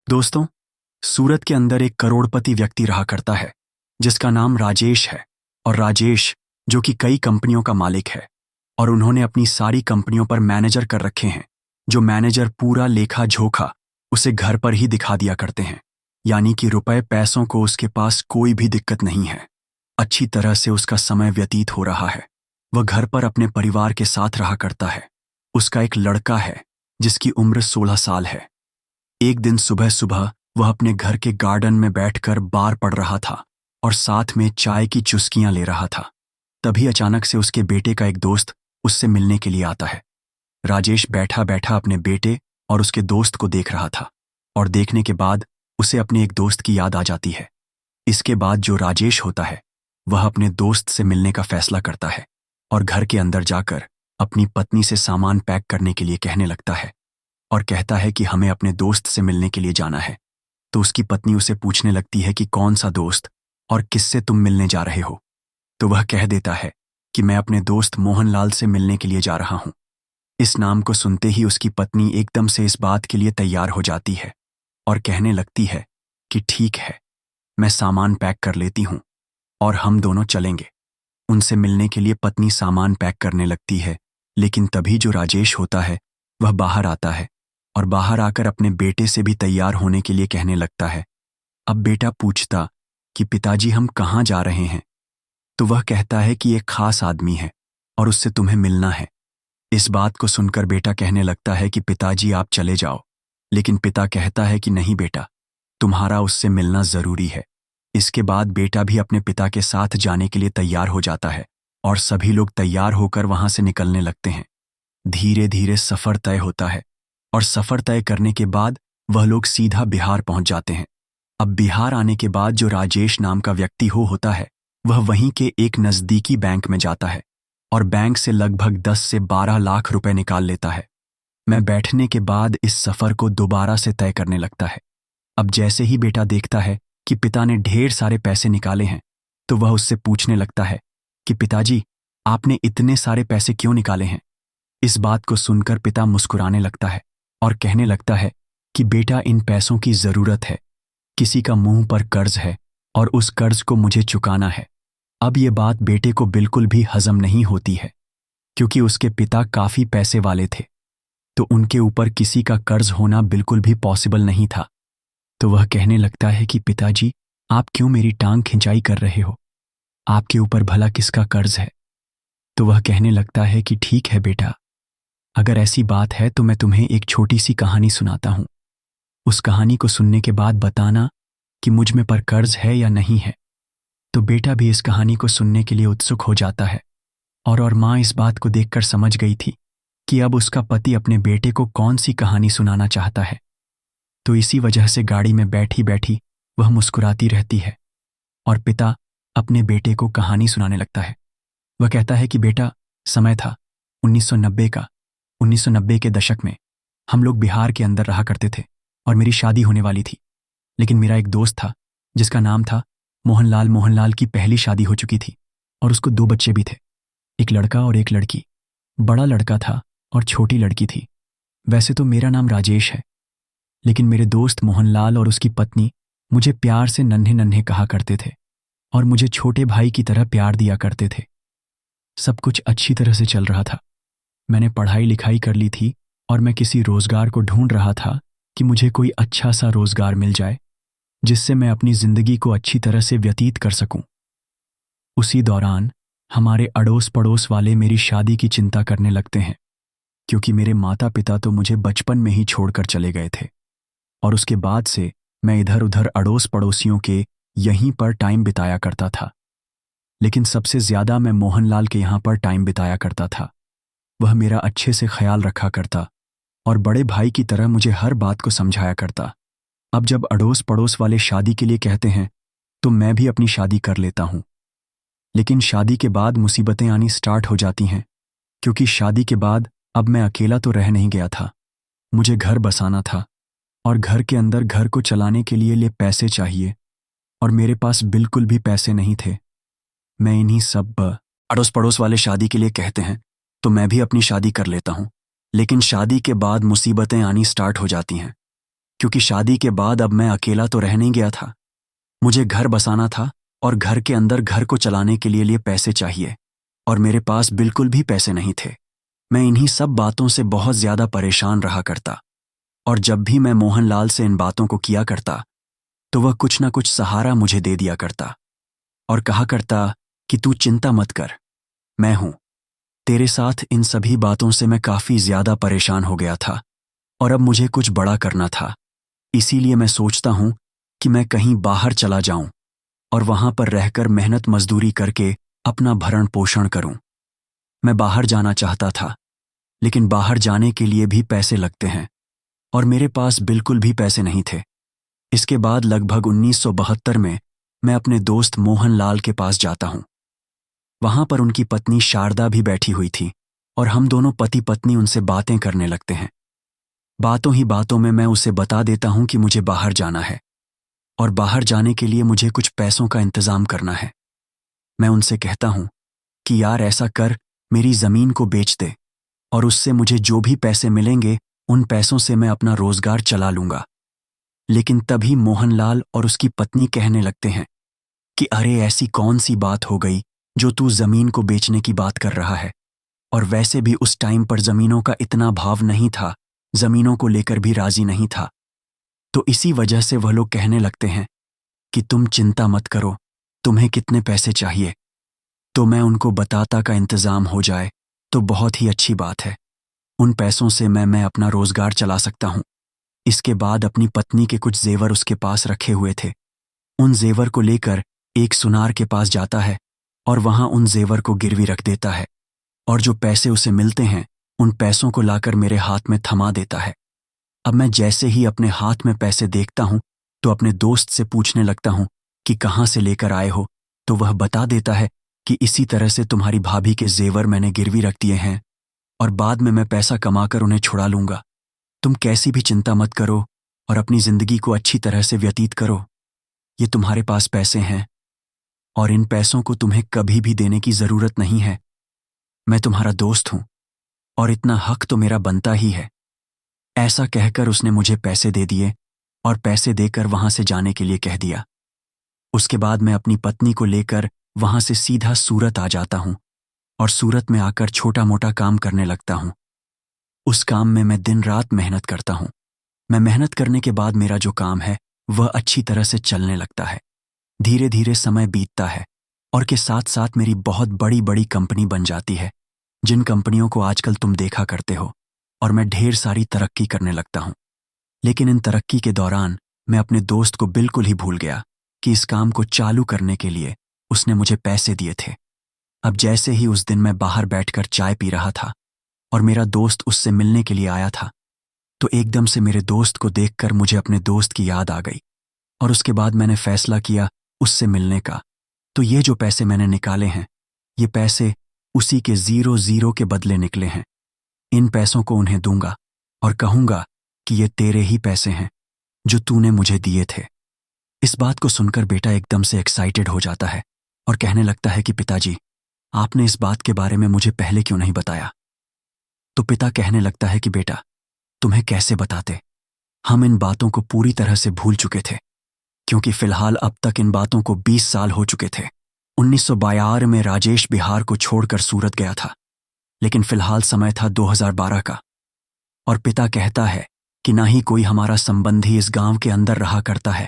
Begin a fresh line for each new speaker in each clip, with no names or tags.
दोस्तों, सूरत के अंदर एक करोड़पति व्यक्ति रहा करता है जिसका नाम राजेश है। और राजेश जो कि कई कंपनियों का मालिक है और उन्होंने अपनी सारी कंपनियों पर मैनेजर कर रखे हैं, जो मैनेजर पूरा लेखा जोखा उसे घर पर ही दिखा दिया करते हैं। यानी कि रुपए पैसों को उसके पास कोई भी दिक्कत नहीं है। अच्छी तरह से उसका समय व्यतीत हो रहा है। वह घर पर अपने परिवार के साथ रहा करता है। उसका एक लड़का है जिसकी उम्र 16 साल है। एक दिन सुबह सुबह वह अपने घर के गार्डन में बैठकर बार पढ़ रहा था और साथ में चाय की चुस्कियां ले रहा था। तभी अचानक से उसके बेटे का एक दोस्त उससे मिलने के लिए आता है। राजेश बैठा बैठा अपने बेटे और उसके दोस्त को देख रहा था और देखने के बाद उसे अपने एक दोस्त की याद आ जाती है। इसके बाद जो राजेश होता है वह अपने दोस्त से मिलने का फैसला करता है और घर के अंदर जाकर अपनी पत्नी से सामान पैक करने के लिए कहने लगता है और कहता है कि हमें अपने दोस्त से मिलने के लिए जाना है। तो उसकी पत्नी उसे पूछने लगती है कि कौन सा दोस्त और किससे तुम मिलने जा रहे हो। तो वह कह देता है कि मैं अपने दोस्त मोहनलाल से मिलने के लिए जा रहा हूं। इस नाम को सुनते ही उसकी पत्नी एकदम से इस बात के लिए तैयार हो जाती है और कहने लगती है कि ठीक है, मैं सामान पैक कर लेती हूं और हम दोनों चलेंगे। उनसे मिलने के लिए पत्नी सामान पैक करने लगती है, लेकिन तभी जो राजेश होता है वह बाहर आता है और बाहर आकर अपने बेटे से भी तैयार होने के लिए कहने लगता है। अब बेटा पूछता कि पिताजी हम कहाँ जा रहे हैं, तो वह कहता है कि एक खास आदमी है और उससे तुम्हें मिलना है। इस बात को सुनकर बेटा कहने लगता है कि पिताजी आप चले जाओ, लेकिन पिता कहता है कि नहीं बेटा, तुम्हारा उससे मिलना जरूरी है। इसके बाद बेटा भी अपने पिता के साथ जाने के लिए तैयार हो जाता है और सभी लोग तैयार होकर वहां से निकलने लगते हैं। धीरे धीरे सफर तय होता है और सफर तय करने के बाद वह लोग सीधा बिहार पहुंच जाते हैं। अब बिहार आने के बाद जो राजेश नाम का व्यक्ति होता है वह वहीं के एक नज़दीकी बैंक में जाता है और बैंक से लगभग 10 से 12 लाख रुपए निकाल लेता है। मैं बैठने के बाद इस सफर को दोबारा से तय करने लगता है। अब जैसे ही बेटा देखता है कि पिता ने ढेर सारे पैसे निकाले हैं, तो वह उससे पूछने लगता है कि पिताजी आपने इतने सारे पैसे क्यों निकाले हैं। इस बात को सुनकर पिता मुस्कुराने लगता है और कहने लगता है कि बेटा इन पैसों की जरूरत है, किसी का मुंह पर कर्ज है और उस कर्ज को मुझे चुकाना है। अब ये बात बेटे को बिल्कुल भी हजम नहीं होती है, क्योंकि उसके पिता काफी पैसे वाले थे, तो उनके ऊपर किसी का कर्ज होना बिल्कुल भी पॉसिबल नहीं था। तो वह कहने लगता है कि पिताजी आप क्यों मेरी टांग खिंचाई कर रहे हो, आपके ऊपर भला किसका कर्ज है। तो वह कहने लगता है कि ठीक है बेटा, अगर ऐसी बात है तो मैं तुम्हें एक छोटी सी कहानी सुनाता हूं। उस कहानी को सुनने के बाद बताना कि मुझ में पर कर्ज है या नहीं है। तो बेटा भी इस कहानी को सुनने के लिए उत्सुक हो जाता है और माँ इस बात को देखकर समझ गई थी कि अब उसका पति अपने बेटे को कौन सी कहानी सुनाना चाहता है। तो इसी वजह से गाड़ी में बैठी बैठी वह मुस्कुराती रहती है और पिता अपने बेटे को कहानी सुनाने लगता है। वह कहता है कि बेटा, समय था 1990 का। 1990 के दशक में हम लोग बिहार के अंदर रहा करते थे और मेरी शादी होने वाली थी। लेकिन मेरा एक दोस्त था जिसका नाम था मोहनलाल। मोहनलाल की पहली शादी हो चुकी थी और उसको 2 बच्चे भी थे, एक लड़का और एक लड़की। बड़ा लड़का था और छोटी लड़की थी। वैसे तो मेरा नाम राजेश है, लेकिन मेरे दोस्त मोहनलाल और उसकी पत्नी मुझे प्यार से नन्हे नन्हे कहा करते थे और मुझे छोटे भाई की तरह प्यार दिया करते थे। सब कुछ अच्छी तरह से चल रहा था। मैंने पढ़ाई लिखाई कर ली थी और मैं किसी रोजगार को ढूंढ रहा था कि मुझे कोई अच्छा सा रोजगार मिल जाए जिससे मैं अपनी जिंदगी को अच्छी तरह से व्यतीत कर सकूं। उसी दौरान हमारे अड़ोस पड़ोस वाले मेरी शादी की चिंता करने लगते हैं, क्योंकि मेरे माता पिता तो मुझे बचपन में ही छोड़कर चले गए थे और उसके बाद से मैं इधर उधर अड़ोस पड़ोसियों के यहीं पर टाइम बिताया करता था। लेकिन सबसे ज्यादा मैं मोहनलाल के यहाँ पर टाइम बिताया करता था। वह मेरा अच्छे से ख्याल रखा करता और बड़े भाई की तरह मुझे हर बात को समझाया करता। अब जब अड़ोस पड़ोस वाले शादी के लिए कहते हैं तो मैं भी अपनी शादी कर लेता हूं। लेकिन शादी के बाद मुसीबतें आनी स्टार्ट हो जाती हैं, क्योंकि शादी के बाद अब मैं अकेला तो रह नहीं गया था। मुझे घर बसाना था और घर के अंदर घर को चलाने के लिए पैसे चाहिए और मेरे पास बिल्कुल भी पैसे नहीं थे। मैं इन्हीं सब अड़ोस पड़ोस वाले शादी के लिए कहते हैं तो मैं भी अपनी शादी कर लेता हूं। लेकिन शादी के बाद मुसीबतें आनी स्टार्ट हो जाती हैं। क्योंकि शादी के बाद अब मैं अकेला तो रह नहीं गया था। मुझे घर बसाना था और घर के अंदर घर को चलाने के लिए पैसे चाहिए, और मेरे पास बिल्कुल भी पैसे नहीं थे। मैं इन्हीं सब बातों से बहुत ज्यादा परेशान रहा करता, और जब भी मैं मोहनलाल से इन बातों को किया करता तो वह कुछ ना कुछ सहारा मुझे दे दिया करता और कहा करता कि तू चिंता मत कर, मैं हूं तेरे साथ। इन सभी बातों से मैं काफी ज्यादा परेशान हो गया था और अब मुझे कुछ बड़ा करना था। इसीलिए मैं सोचता हूं कि मैं कहीं बाहर चला जाऊं और वहां पर रहकर मेहनत मजदूरी करके अपना भरण पोषण करूं। मैं बाहर जाना चाहता था, लेकिन बाहर जाने के लिए भी पैसे लगते हैं और मेरे पास बिल्कुल भी पैसे नहीं थे। इसके बाद लगभग 1972 में मैं अपने दोस्त मोहनलाल के पास जाता हूं। वहां पर उनकी पत्नी शारदा भी बैठी हुई थी और हम दोनों पति पत्नी उनसे बातें करने लगते हैं। बातों ही बातों में मैं उसे बता देता हूं कि मुझे बाहर जाना है और बाहर जाने के लिए मुझे कुछ पैसों का इंतजाम करना है। मैं उनसे कहता हूं कि यार ऐसा कर, मेरी जमीन को बेच दे और उससे मुझे जो भी पैसे मिलेंगे उन पैसों से मैं अपना रोजगार चला लूंगा। लेकिन तभी मोहनलाल और उसकी पत्नी कहने लगते हैं कि अरे ऐसी कौन सी बात हो गई जो तू जमीन को बेचने की बात कर रहा है, और वैसे भी उस टाइम पर जमीनों का इतना भाव नहीं था, जमीनों को लेकर भी राजी नहीं था। तो इसी वजह से वह लोग कहने लगते हैं कि तुम चिंता मत करो, तुम्हें कितने पैसे चाहिए। तो मैं उनको बताता का इंतजाम हो जाए तो बहुत ही अच्छी बात है। उन पैसों से मैं अपना रोजगार चला सकता हूं। इसके बाद अपनी पत्नी के कुछ जेवर उसके पास रखे हुए थे, उन जेवर को लेकर एक सुनार के पास जाता है और वहां उन जेवर को गिरवी रख देता है, और जो पैसे उसे मिलते हैं उन पैसों को लाकर मेरे हाथ में थमा देता है। अब मैं जैसे ही अपने हाथ में पैसे देखता हूं तो अपने दोस्त से पूछने लगता हूं कि कहां से लेकर आए हो। तो वह बता देता है कि इसी तरह से तुम्हारी भाभी के जेवर मैंने गिरवी रख दिए हैं और बाद में मैं पैसा कमाकर उन्हें छुड़ा लूंगा। तुम कैसी भी चिंता मत करो और अपनी जिंदगी को अच्छी तरह से व्यतीत करो। ये तुम्हारे पास पैसे हैं और इन पैसों को तुम्हें कभी भी देने की जरूरत नहीं है। मैं तुम्हारा दोस्त हूं और इतना हक तो मेरा बनता ही है। ऐसा कहकर उसने मुझे पैसे दे दिए और पैसे देकर वहां से जाने के लिए कह दिया। उसके बाद मैं अपनी पत्नी को लेकर वहां से सीधा सूरत आ जाता हूं और सूरत में आकर छोटा मोटा काम करने लगता हूं। उस काम में मैं दिन रात मेहनत करता हूं। मैं मेहनत करने के बाद मेरा जो काम है वह अच्छी तरह से चलने लगता है। धीरे धीरे समय बीतता है और के साथ साथ मेरी बहुत बड़ी बड़ी कंपनी बन जाती है, जिन कंपनियों को आजकल तुम देखा करते हो, और मैं ढेर सारी तरक्की करने लगता हूं। लेकिन इन तरक्की के दौरान मैं अपने दोस्त को बिल्कुल ही भूल गया कि इस काम को चालू करने के लिए उसने मुझे पैसे दिए थे। अब जैसे ही उस दिन मैं बाहर बैठकर चाय पी रहा था और मेरा दोस्त उससे मिलने के लिए आया था, तो एकदम से मेरे दोस्त को देखकर मुझे अपने दोस्त की याद आ गई और उसके बाद मैंने फैसला किया उससे मिलने का। तो ये जो पैसे मैंने निकाले हैं, ये पैसे उसी के 0-0 के बदले निकले हैं। इन पैसों को उन्हें दूंगा और कहूंगा कि ये तेरे ही पैसे हैं जो तूने मुझे दिए थे। इस बात को सुनकर बेटा एकदम से एक्साइटेड हो जाता है और कहने लगता है कि पिताजी, आपने इस बात के बारे में मुझे पहले क्यों नहीं बताया। तो पिता कहने लगता है कि बेटा, तुम्हें कैसे बताते, हम इन बातों को पूरी तरह से भूल चुके थे, क्योंकि फिलहाल अब तक इन बातों को 20 साल हो चुके थे। 1952 में राजेश बिहार को छोड़कर सूरत गया था, लेकिन फिलहाल समय था 2012 का, और पिता कहता है कि ना ही कोई हमारा संबंधी इस गांव के अंदर रहा करता है,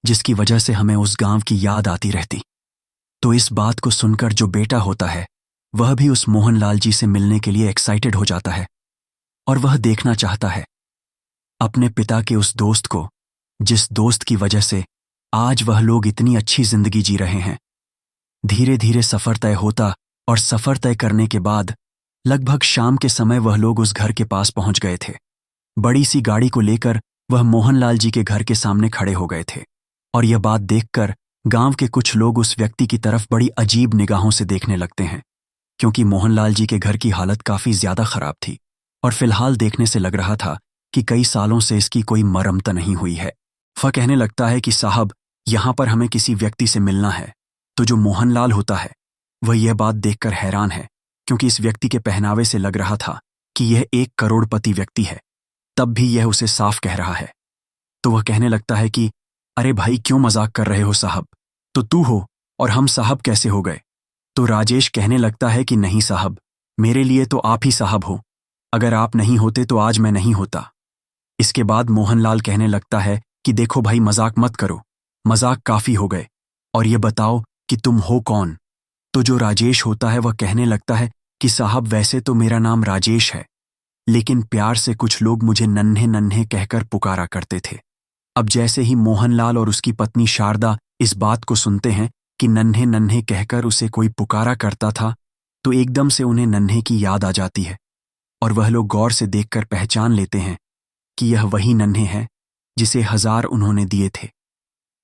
जिसकी वजह से हमें उस गांव की याद आती रहती। तो इस बात को सुनकर जो बेटा होता है वह भी उस मोहनलाल जी से मिलने के लिए एक्साइटेड हो जाता है और वह देखना चाहता है अपने पिता के उस दोस्त को, जिस दोस्त की वजह से आज वह लोग इतनी अच्छी जिंदगी जी रहे हैं। धीरे धीरे सफर तय होता और सफर तय करने के बाद लगभग शाम के समय वह लोग उस घर के पास पहुंच गए थे। बड़ी सी गाड़ी को लेकर वह मोहनलाल जी के घर के सामने खड़े हो गए थे, और यह बात देखकर गांव के कुछ लोग उस व्यक्ति की तरफ बड़ी अजीब निगाहों से देखने लगते हैं, क्योंकि मोहनलाल जी के घर की हालत काफी ज्यादा खराब थी और फिलहाल देखने से लग रहा था कि कई सालों से इसकी कोई मरम्मत नहीं हुई है। वह कहने लगता है कि साहब, यहां पर हमें किसी व्यक्ति से मिलना है। तो जो मोहनलाल होता है वह यह बात देखकर हैरान है, क्योंकि इस व्यक्ति के पहनावे से लग रहा था कि यह 1 करोड़पति व्यक्ति है। तब भी यह उसे साफ कह रहा है तो वह कहने लगता है कि अरे भाई क्यों मजाक कर रहे हो साहब, तो तू हो और हम साहब कैसे हो गए। तो राजेश कहने लगता है कि नहीं साहब, मेरे लिए तो आप ही साहब हो, अगर आप नहीं होते तो आज मैं नहीं होता। इसके बाद मोहनलाल कहने लगता है कि देखो भाई मजाक मत करो, मजाक काफी हो गए, और ये बताओ कि तुम हो कौन। तो जो राजेश होता है वह कहने लगता है कि साहब वैसे तो मेरा नाम राजेश है, लेकिन प्यार से कुछ लोग मुझे नन्हे नन्हे कहकर पुकारा करते थे। अब जैसे ही मोहनलाल और उसकी पत्नी शारदा इस बात को सुनते हैं कि नन्हे नन्हे कहकर उसे कोई पुकारा करता था, तो एकदम से उन्हें नन्हे की याद आ जाती है और वह लोग गौर से देखकर पहचान लेते हैं कि यह वही नन्हे है जिसे 1000 उन्होंने दिए थे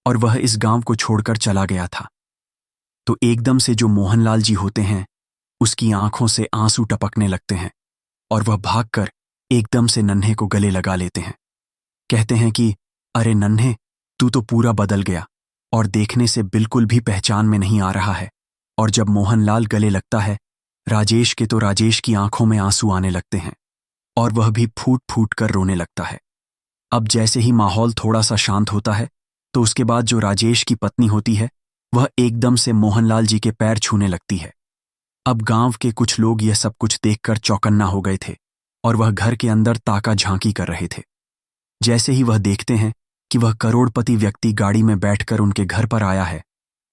और वह इस गांव को छोड़कर चला गया था। तो एकदम से जो मोहनलाल जी होते हैं उसकी आंखों से आंसू टपकने लगते हैं और वह भागकर एकदम से नन्हे को गले लगा लेते हैं। कहते हैं कि अरे नन्हे, तू तो पूरा बदल गया और देखने से बिल्कुल भी पहचान में नहीं आ रहा है। और जब मोहनलाल गले लगता है राजेश के, तो राजेश की आंखों में आंसू आने लगते हैं और वह भी फूट फूट कर रोने लगता है। अब जैसे ही माहौल थोड़ा सा शांत होता है तो उसके बाद जो राजेश की पत्नी होती है वह एकदम से मोहनलाल जी के पैर छूने लगती है। अब गांव के कुछ लोग यह सब कुछ देखकर चौकन्ना हो गए थे और वह घर के अंदर ताका झांकी कर रहे थे। जैसे ही वह देखते हैं कि वह करोड़पति व्यक्ति गाड़ी में बैठकर उनके घर पर आया है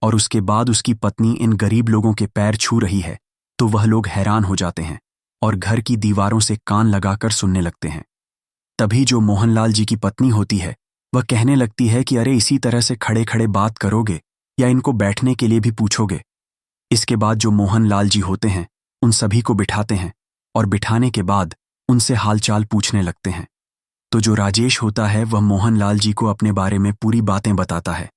और उसके बाद उसकी पत्नी इन गरीब लोगों के पैर छू रही है, तो वह लोग हैरान हो जाते हैं और घर की दीवारों से कान लगाकर सुनने लगते हैं। तभी जो मोहनलाल जी की पत्नी होती है वह कहने लगती है कि अरे इसी तरह से खड़े खड़े बात करोगे या इनको बैठने के लिए भी पूछोगे। इसके बाद जो मोहनलाल जी होते हैं उन सभी को बिठाते हैं और बिठाने के बाद उनसे हालचाल पूछने लगते हैं। तो जो राजेश होता है वह मोहनलाल जी को अपने बारे में पूरी बातें बताता है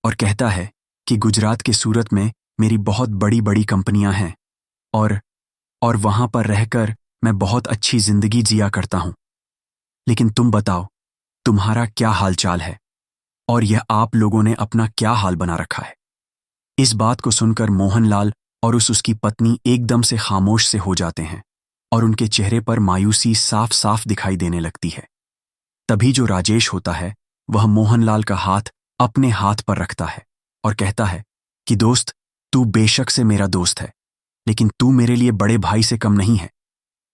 और कहता है कि गुजरात के सूरत में मेरी बहुत बड़ी बड़ी कंपनियां हैं और वहां पर रहकर मैं बहुत अच्छी जिंदगी जिया करता हूं। लेकिन तुम बताओ, तुम्हारा क्या हालचाल है और यह आप लोगों ने अपना क्या हाल बना रखा है। इस बात को सुनकर मोहनलाल और उसकी पत्नी एकदम से खामोश से हो जाते हैं और उनके चेहरे पर मायूसी साफ साफ दिखाई देने लगती है। तभी जो राजेश होता है वह मोहनलाल का हाथ अपने हाथ पर रखता है और कहता है कि दोस्त, तू बेशक से मेरा दोस्त है, लेकिन तू मेरे लिए बड़े भाई से कम नहीं है,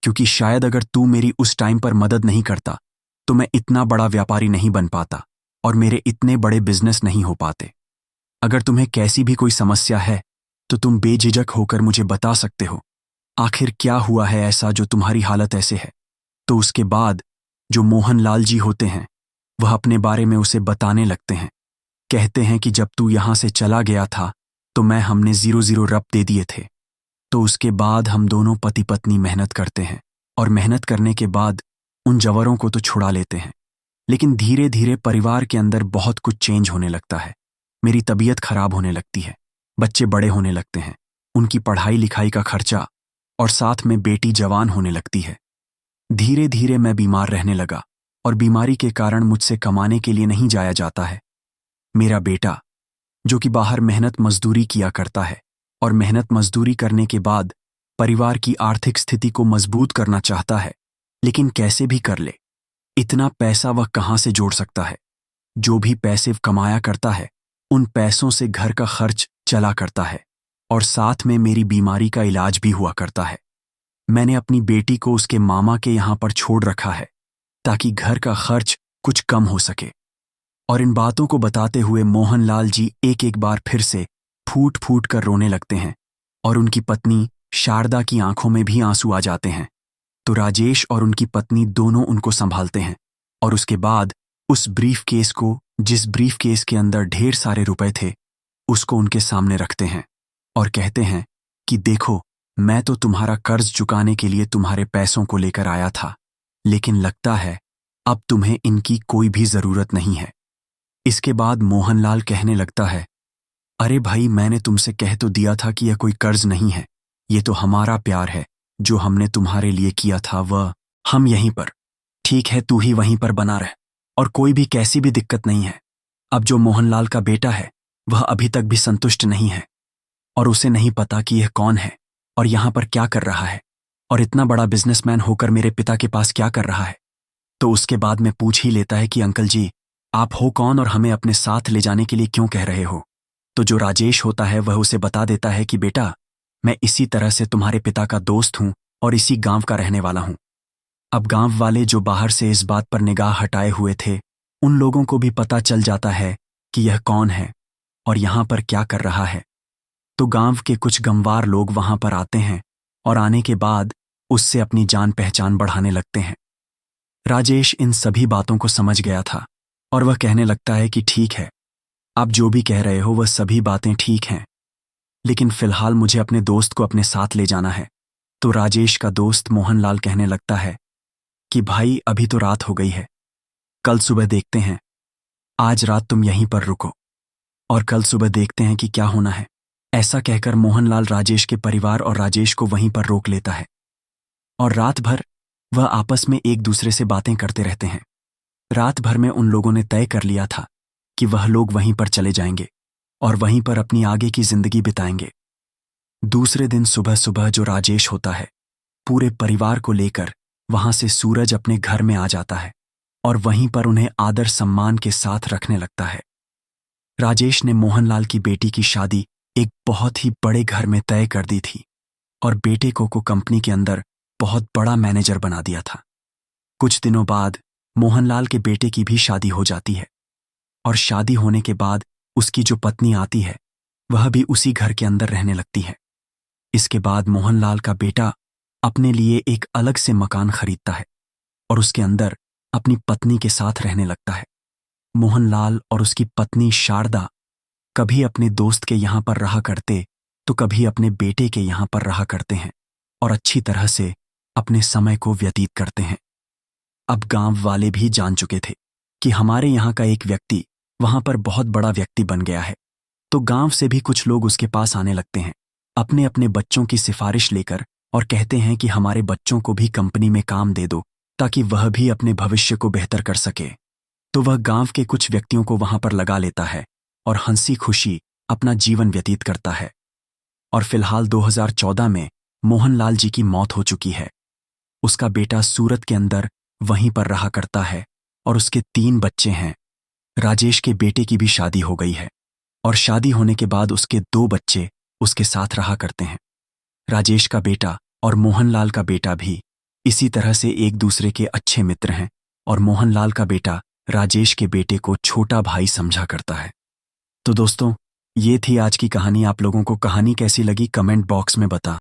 क्योंकि शायद अगर तू मेरी उस टाइम पर मदद नहीं करता तो मैं इतना बड़ा व्यापारी नहीं बन पाता और मेरे इतने बड़े बिजनेस नहीं हो पाते। अगर तुम्हें कैसी भी कोई समस्या है तो तुम बेझिझक होकर मुझे बता सकते हो, आखिर क्या हुआ है ऐसा जो तुम्हारी हालत ऐसे है। तो उसके बाद जो मोहनलाल जी होते हैं वह अपने बारे में उसे बताने लगते हैं। कहते हैं कि जब तू यहां से चला गया था तो हमने 0-0 रप दे दिए थे। तो उसके बाद हम दोनों पति पत्नी मेहनत करते हैं और मेहनत करने के बाद उन जवरों को तो छुड़ा लेते हैं, लेकिन धीरे धीरे परिवार के अंदर बहुत कुछ चेंज होने लगता है। मेरी तबीयत खराब होने लगती है, बच्चे बड़े होने लगते हैं, उनकी पढ़ाई लिखाई का खर्चा, और साथ में बेटी जवान होने लगती है। धीरे धीरे मैं बीमार रहने लगा और बीमारी के कारण मुझसे कमाने के लिए नहीं जाया जाता है। मेरा बेटा जो कि बाहर मेहनत मजदूरी किया करता है और मेहनत मजदूरी करने के बाद परिवार की आर्थिक स्थिति को मजबूत करना चाहता है, लेकिन कैसे भी कर ले, इतना पैसा वह कहां से जोड़ सकता है। जो भी पैसे कमाया करता है उन पैसों से घर का खर्च चला करता है और साथ में मेरी बीमारी का इलाज भी हुआ करता है। मैंने अपनी बेटी को उसके मामा के यहां पर छोड़ रखा है ताकि घर का खर्च कुछ कम हो सके। और इन बातों को बताते हुए मोहनलाल जी एक एक बार फिर से फूट फूट कर रोने लगते हैं और उनकी पत्नी शारदा की आंखों में भी आंसू आ जाते हैं। तो राजेश और उनकी पत्नी दोनों उनको संभालते हैं और उसके बाद उस ब्रीफ केस को, जिस ब्रीफ केस के अंदर ढेर सारे रुपए थे, उसको उनके सामने रखते हैं और कहते हैं कि देखो, मैं तो तुम्हारा कर्ज चुकाने के लिए तुम्हारे पैसों को लेकर आया था, लेकिन लगता है अब तुम्हें इनकी कोई भी जरूरत नहीं है। इसके बाद मोहनलाल कहने लगता है, अरे भाई, मैंने तुमसे कह तो दिया था कि यह कोई कर्ज नहीं है, ये तो हमारा प्यार है जो हमने तुम्हारे लिए किया था, वह हम यहीं पर। ठीक है, तू ही वहीं पर बना रह और कोई भी कैसी भी दिक्कत नहीं है। अब जो मोहनलाल का बेटा है वह अभी तक भी संतुष्ट नहीं है और उसे नहीं पता कि यह कौन है और यहां पर क्या कर रहा है और इतना बड़ा बिजनेसमैन होकर मेरे पिता के पास क्या कर रहा है। तो उसके बाद में पूछ ही लेता है कि अंकल जी, आप हो कौन और हमें अपने साथ ले जाने के लिए क्यों कह रहे हो? तो जो राजेश होता है वह उसे बता देता है कि बेटा, मैं इसी तरह से तुम्हारे पिता का दोस्त हूं और इसी गांव का रहने वाला हूं। अब गांव वाले जो बाहर से इस बात पर निगाह हटाए हुए थे, उन लोगों को भी पता चल जाता है कि यह कौन है और यहां पर क्या कर रहा है। तो गांव के कुछ गंवार लोग वहां पर आते हैं और आने के बाद उससे अपनी जान पहचान बढ़ाने लगते हैं। राजेश इन सभी बातों को समझ गया था और वह कहने लगता है कि ठीक है, आप जो भी कह रहे हो वह सभी बातें ठीक हैं, लेकिन फिलहाल मुझे अपने दोस्त को अपने साथ ले जाना है। तो राजेश का दोस्त मोहनलाल कहने लगता है कि भाई, अभी तो रात हो गई है, कल सुबह देखते हैं। आज रात तुम यहीं पर रुको और कल सुबह देखते हैं कि क्या होना है। ऐसा कहकर मोहनलाल राजेश के परिवार और राजेश को वहीं पर रोक लेता है और रात भर वह आपस में एक दूसरे से बातें करते रहते हैं। रात भर में उन लोगों ने तय कर लिया था कि वह लोग वहीं पर चले जाएंगे और वहीं पर अपनी आगे की जिंदगी बिताएंगे। दूसरे दिन सुबह सुबह जो राजेश होता है, पूरे परिवार को लेकर वहां से सूरज अपने घर में आ जाता है और वहीं पर उन्हें आदर सम्मान के साथ रखने लगता है। राजेश ने मोहनलाल की बेटी की शादी एक बहुत ही बड़े घर में तय कर दी थी और बेटे को कंपनी के अंदर बहुत बड़ा मैनेजर बना दिया था। कुछ दिनों बाद मोहनलाल के बेटे की भी शादी हो जाती है और शादी होने के बाद उसकी जो पत्नी आती है वह भी उसी घर के अंदर रहने लगती है। इसके बाद मोहनलाल का बेटा अपने लिए एक अलग से मकान खरीदता है और उसके अंदर अपनी पत्नी के साथ रहने लगता है। मोहनलाल और उसकी पत्नी शारदा कभी अपने दोस्त के यहां पर रहा करते तो कभी अपने बेटे के यहां पर रहा करते हैं और अच्छी तरह से अपने समय को व्यतीत करते हैं। अब गांव वाले भी जान चुके थे कि हमारे यहाँ का एक व्यक्ति वहां पर बहुत बड़ा व्यक्ति बन गया है, तो गांव से भी कुछ लोग उसके पास आने लगते हैं अपने अपने बच्चों की सिफारिश लेकर और कहते हैं कि हमारे बच्चों को भी कंपनी में काम दे दो ताकि वह भी अपने भविष्य को बेहतर कर सके। तो वह गांव के कुछ व्यक्तियों को वहां पर लगा लेता है और हंसी खुशी अपना जीवन व्यतीत करता है। और फिलहाल 2014 में मोहनलाल जी की मौत हो चुकी है। उसका बेटा सूरत के अंदर वहीं पर रहा करता है और उसके 3 बच्चे हैं। राजेश के बेटे की भी शादी हो गई है और शादी होने के बाद उसके 2 बच्चे उसके साथ रहा करते हैं। राजेश का बेटा और मोहनलाल का बेटा भी इसी तरह से एक दूसरे के अच्छे मित्र हैं और मोहनलाल का बेटा राजेश के बेटे को छोटा भाई समझा करता है। तो दोस्तों, ये थी आज की कहानी। आप लोगों को कहानी कैसी लगी कमेंट बॉक्स में बता।